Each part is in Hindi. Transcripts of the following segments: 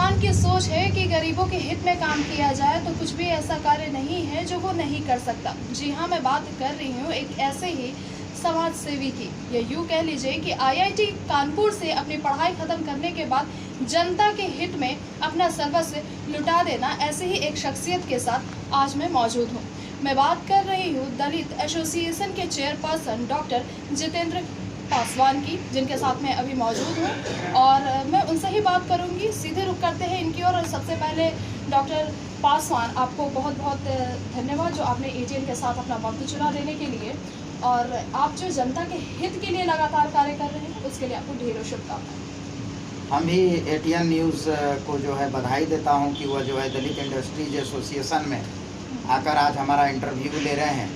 पासवान की सोच है कि गरीबों के हित में काम किया जाए तो कुछ भी ऐसा कार्य नहीं है जो वो नहीं कर सकता। जी हाँ, मैं बात कर रही हूँ एक ऐसे ही समाज सेवी की, या यूँ कह लीजिए कि आईआईटी कानपुर से अपनी पढ़ाई खत्म करने के बाद जनता के हित में अपना सर्वस्व लुटा देना, ऐसे ही एक शख्सियत के साथ आज मैं मौजूद हूँ। मैं बात कर रही हूँ दलित एसोसिएशन के चेयरपर्सन डॉक्टर जितेंद्र पासवान की, जिनके साथ मैं अभी मौजूद हूँ और मैं उनसे ही बात करूँगी। सीधे रुख करते हैं इनकी ओर। सबसे पहले डॉक्टर पासवान, आपको बहुत बहुत धन्यवाद जो आपने एटीएन के साथ अपना वक्त चुना देने के लिए, और आप जो जनता के हित के लिए लगातार कार्य कर रहे हैं उसके लिए आपको ढेरों शुभकामनाएं। हम भी एटीएन न्यूज़ को जो है बधाई देता हूं कि वह जो है दलित इंडस्ट्रीज एसोसिएशन में आकर आज हमारा इंटरव्यू ले रहे हैं,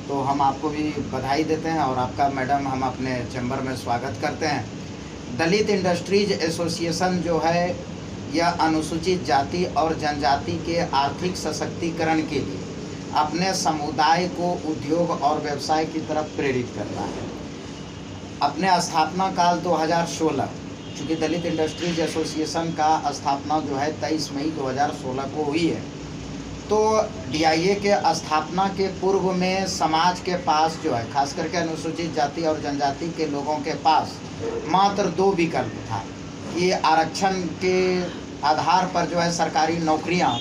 तो हम आपको भी बधाई देते हैं और आपका मैडम हम अपने चैम्बर में स्वागत करते हैं। दलित इंडस्ट्रीज एसोसिएशन जो है यह अनुसूचित जाति और जनजाति के आर्थिक सशक्तिकरण के लिए अपने समुदाय को उद्योग और व्यवसाय की तरफ प्रेरित करता है। अपने स्थापना काल 2016, चूँकि दलित इंडस्ट्रीज एसोसिएशन का स्थापना जो है 23 मई 2016 को हुई है, तो डीआईए के स्थापना के पूर्व में समाज के पास जो है खास करके अनुसूचित जाति और जनजाति के लोगों के पास मात्र 2 विकल्प था कि आरक्षण के आधार पर जो है सरकारी नौकरियां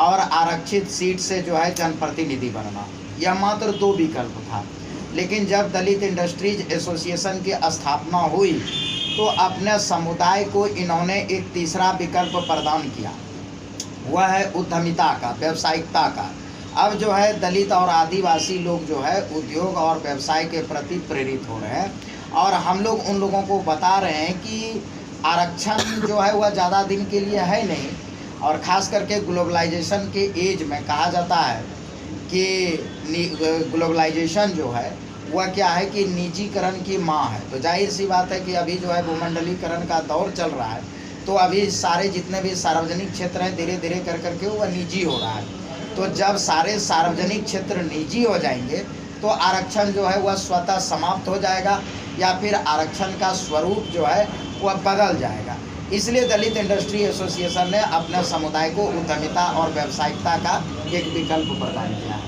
और आरक्षित सीट से जो है जनप्रतिनिधि बनना, यह मात्र 2 विकल्प था। लेकिन जब दलित इंडस्ट्रीज एसोसिएशन की स्थापना हुई तो अपने समुदाय को इन्होंने एक तीसरा विकल्प प्रदान किया, वह है उद्यमिता का, व्यावसायिकता का। अब जो है दलित और आदिवासी लोग जो है उद्योग और व्यवसाय के प्रति प्रेरित हो रहे हैं और हम लोग उन लोगों को बता रहे हैं कि आरक्षण जो है वह ज़्यादा दिन के लिए है नहीं, और ख़ास करके ग्लोबलाइजेशन के एज में कहा जाता है कि ग्लोबलाइजेशन जो है वह क्या है कि निजीकरण की माँ है। तो जाहिर सी बात है कि अभी जो है भूमंडलीकरण का दौर चल रहा है, तो अभी सारे जितने भी सार्वजनिक क्षेत्र हैं धीरे धीरे कर करके वह निजी हो रहा है। तो जब सारे सार्वजनिक क्षेत्र निजी हो जाएंगे तो आरक्षण जो है वह स्वतः समाप्त हो जाएगा या फिर आरक्षण का स्वरूप जो है वह बदल जाएगा। इसलिए दलित इंडस्ट्री एसोसिएशन ने अपने समुदाय को उद्यमिता और व्यावसायिकता का एक विकल्प प्रदान किया है।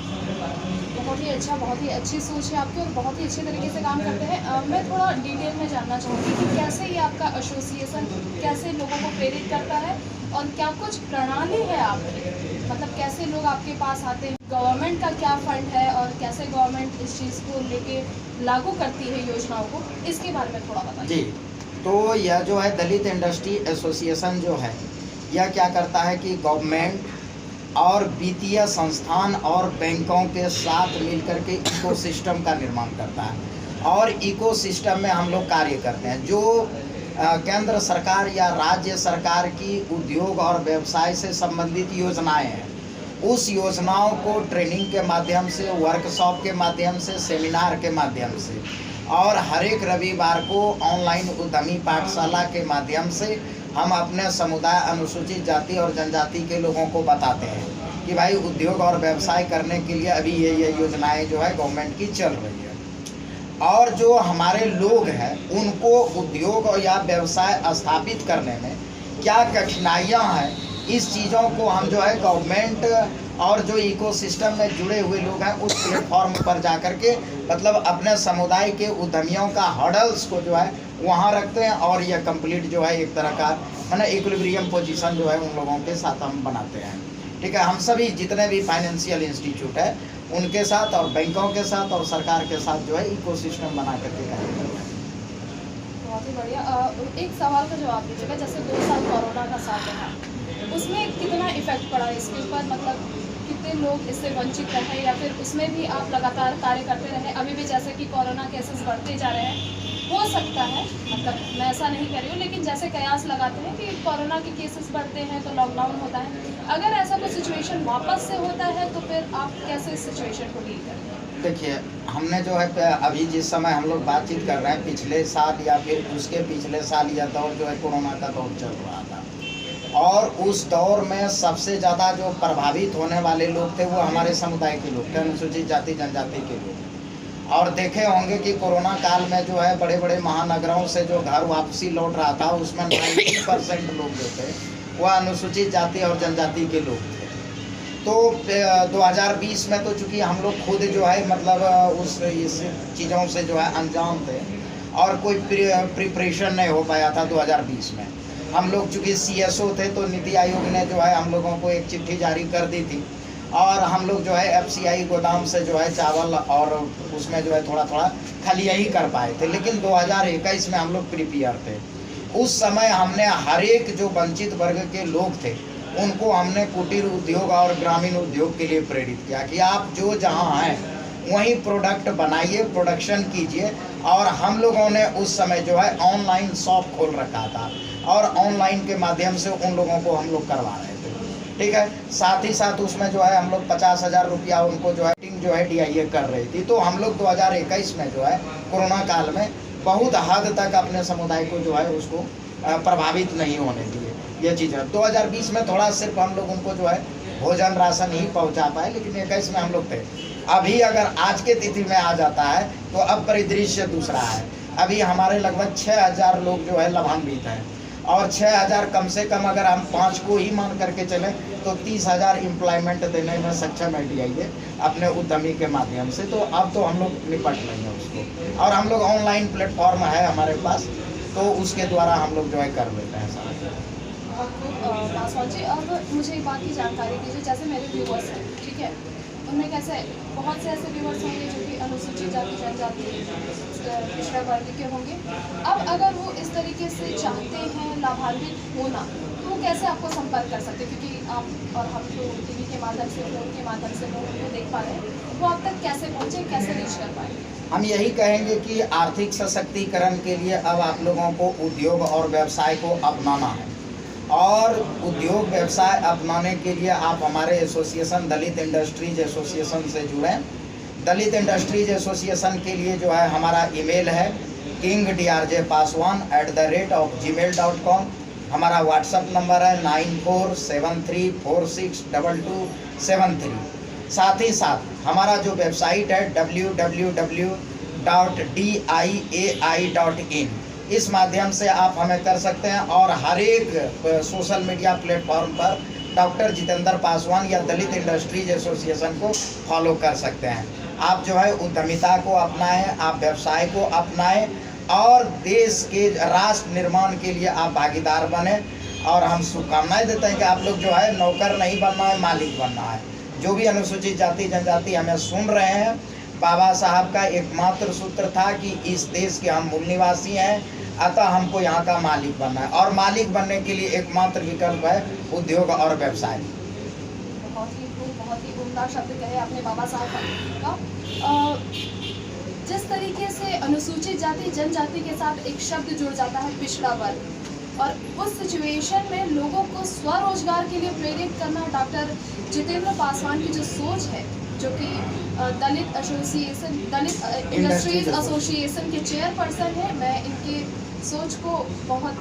बहुत ही अच्छा, बहुत ही अच्छी सोच है आपकी और बहुत ही अच्छे तरीके से काम करते हैं। मैं थोड़ा डिटेल में जानना चाहूँगी कि कैसे ये आपका एसोसिएशन कैसे लोगों को प्रेरित करता है और क्या कुछ प्रणाली है आपकी, मतलब कैसे लोग आपके पास आते हैं, गवर्नमेंट का क्या फंड है और कैसे गवर्नमेंट इस चीज़ को लेके लागू करती है योजनाओं को, इसके बारे में थोड़ा बताइए। जी, तो यह जो है दलित इंडस्ट्री एसोसिएशन जो है यह क्या करता है कि गवर्नमेंट और वित्तीय संस्थान और बैंकों के साथ मिलकर के इकोसिस्टम का निर्माण करता है और इकोसिस्टम में हम लोग कार्य करते हैं। जो केंद्र सरकार या राज्य सरकार की उद्योग और व्यवसाय से संबंधित योजनाएं हैं, उस योजनाओं को ट्रेनिंग के माध्यम से, वर्कशॉप के माध्यम से, सेमिनार के माध्यम से और हर एक रविवार को ऑनलाइन उद्यमी पाठशाला के माध्यम से हम अपने समुदाय अनुसूचित जाति और जनजाति के लोगों को बताते हैं कि भाई उद्योग और व्यवसाय करने के लिए अभी ये योजनाएं जो है गवर्नमेंट की चल रही है। और जो हमारे लोग हैं उनको उद्योग या व्यवसाय स्थापित करने में क्या कठिनाइयाँ हैं, इस चीज़ों को हम जो है गवर्नमेंट और जो इकोसिस्टम में जुड़े हुए लोग हैं उस प्लेटफॉर्म पर जाकर के मतलब अपने समुदाय के उद्यमियों का हर्डल्स को जो है वहाँ रखते हैं और यह कंप्लीट जो है एक तरह का माने इक्विलिब्रियम पोजीशन जो है उन लोगों के साथ हम बनाते हैं। ठीक है, हम सभी जितने भी फाइनेंशियल इंस्टीट्यूट है उनके साथ और बैंकों के साथ और सरकार के साथ जो है इकोसिस्टम बना करके कार्य करते हैं। बहुत ही बढ़िया। एक सवाल का जवाब दीजिएगा, जैसे 2 साल कोरोना का साथ रहा, उसमें कितना इफेक्ट पड़ा इसके ऊपर, मतलब कितने लोग इससे वंचित रहे या फिर उसमें भी आप लगातार कार्य करते रहे? अभी भी जैसे कि कोरोना केसेस बढ़ते जा रहे हैं, हो सकता है, मतलब मैं ऐसा नहीं कर रही हूँ, लेकिन जैसे कयास लगाते हैं कि कोरोना के केसेस बढ़ते हैं तो लॉकडाउन होता है, अगर ऐसा कोई सिचुएशन वापस से होता है तो फिर आप कैसे इस सिचुएशन को डील करते हैं? देखिए, हमने जो है अभी जिस समय हम लोग बातचीत कर रहे हैं पिछले साल या फिर उसके पिछले साल यह दौर जो है कोरोना का दौर चल रहा था और उस दौर में सबसे ज़्यादा जो प्रभावित होने वाले लोग थे वो हमारे समुदाय के लोग थे, अनुसूचित जाति जनजाति के लोग। और देखे होंगे कि कोरोना काल में जो है बड़े बड़े महानगरों से जो घर वापसी लौट रहा था उसमें 90% लोग जो थे वह अनुसूचित जाति और जनजाति के लोग थे। तो 2020 में तो चूँकि हम लोग खुद जो है मतलब इस चीज़ों से जो है अनजान थे और कोई प्रिपरेशन नहीं हो पाया था 2020 में। हम लोग चूँकि CSO थे तो नीति आयोग ने जो है हम लोगों को एक चिट्ठी जारी कर दी थी और हम लोग जो है FCI गोदाम से जो है चावल और उसमें जो है थोड़ा थोड़ा खलिया ही कर पाए थे। लेकिन 2021 में हम लोग प्रिपेयर थे। उस समय हमने हर एक जो वंचित वर्ग के लोग थे उनको हमने कुटीर उद्योग और ग्रामीण उद्योग के लिए प्रेरित किया कि आप जो जहाँ हैं वहीं प्रोडक्ट बनाइए, प्रोडक्शन कीजिए। और हम लोगों ने उस समय जो है ऑनलाइन शॉप खोल रखा था और ऑनलाइन के माध्यम से उन लोगों को हम लोग करवा रहे थे, ठीक है। साथ ही साथ उसमें जो है हम लोग 50,000 रुपया उनको जो है DIA कर रही थी। तो हम लोग 2021 में जो है कोरोना काल में बहुत हद तक अपने समुदाय को जो है उसको प्रभावित नहीं होने दिए ये चीज़ें। 2020 में थोड़ा सिर्फ हम लोग उनको जो है भोजन राशन ही पहुंचा पाए, लेकिन 21 में हम लोग थे। अभी अगर आज के तिथि में आ जाता है तो अब परिदृश्य दूसरा है। अभी हमारे लगभग 6,000 लोग जो है लाभान्वित हैं और 6,000 कम से कम अगर हम 5 को ही मान करके चलें तो 30,000 एम्प्लॉयमेंट देने में सक्षम है DIA अपने उद्यमी के माध्यम से। तो अब तो हम लोग निपट लेंगे उसको और हम लोग ऑनलाइन प्लेटफॉर्म है हमारे पास तो उसके द्वारा हम लोग जो है कर लेते हैं सारा। पासवान जी, अब मुझे एक बात की जानकारी दीजिए। जैसे मेरे व्यूवर्स हैं, ठीक है, उनमें कैसे बहुत से ऐसे व्यूवर्स होंगे जो कि अनुसूचित जाति जनजाति पिछड़ा वर्ग के होंगे। अब अगर वो इस तरीके से चाहते हैं लाभान्वित होना तो वो कैसे आपको संपर्क कर सकते हैं? क्योंकि आप और हम तो TV के माध्यम से, फोन के माध्यम से वो उनको देख पा रहे हैं, वो आप तक कैसे पहुँचे, कैसे रीच कर पाएंगे? हम यही कहेंगे कि आर्थिक सशक्तिकरण के लिए अब आप लोगों को उद्योग और व्यवसाय को अपनाना है और उद्योग व्यवसाय अपनाने के लिए आप हमारे एसोसिएशन दलित इंडस्ट्रीज एसोसिएशन से जुड़ें। दलित इंडस्ट्रीज एसोसिएशन के लिए जो है हमारा ईमेल है kingdrjpaswan@gmail.com। हमारा व्हाट्सएप नंबर है 9473462273। साथ ही साथ हमारा जो वेबसाइट है www.diai.in, इस माध्यम से आप हमें कर सकते हैं और हर एक सोशल मीडिया प्लेटफॉर्म पर डॉक्टर जितेंद्र पासवान या दलित इंडस्ट्रीज एसोसिएशन को फॉलो कर सकते हैं। आप जो है उद्यमिता को अपनाएं, आप व्यवसाय को अपनाएं और देश के राष्ट्र निर्माण के लिए आप भागीदार बने। और हम शुभकामनाएं देते हैं कि आप लोग जो है नौकर नहीं बनना है, मालिक बनना है। जो भी अनुसूचित जाति जनजाति हमें सुन रहे हैं, बाबा साहब का एकमात्र सूत्र था कि इस देश के हम मूल निवासी हैं, अतः हमको यहाँ का मालिक बनना है और मालिक बनने के लिए एकमात्र विकल्प है उद्योग और व्यवसाय। बहुत ही उम्दा शब्द कहे आपने बाबा साहब का। जिस तरीके से अनुसूचित जाति जनजाति के साथ एक शब्द जुड़ जाता है पिछड़ा वर्ग, और उस सिचुएशन में लोगों को स्वरोजगार के लिए प्रेरित करना डॉक्टर जितेंद्र पासवान की जो सोच है, जो कि दलित इंडस्ट्रीज एसोसिएशन के चेयरपर्सन है, मैं इनके सोच को बहुत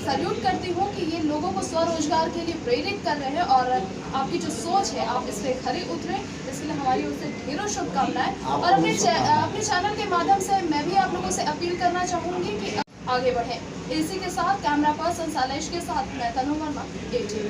सल्यूट करती हूँ कि ये लोगों को स्वरोजगार के लिए प्रेरित कर रहे हैं। और आपकी जो सोच है आप इस पर खरे उतरे, इसके लिए हमारी ओर से ढेरों शुभकामनाएं। और अपने चैनल के माध्यम से मैं भी आप लोगों से अपील करना चाहूँगी कि आगे बढ़ें। इसी के साथ कैमरा पर्सन सालेश के साथ मैं तनु वर्मा, ATV।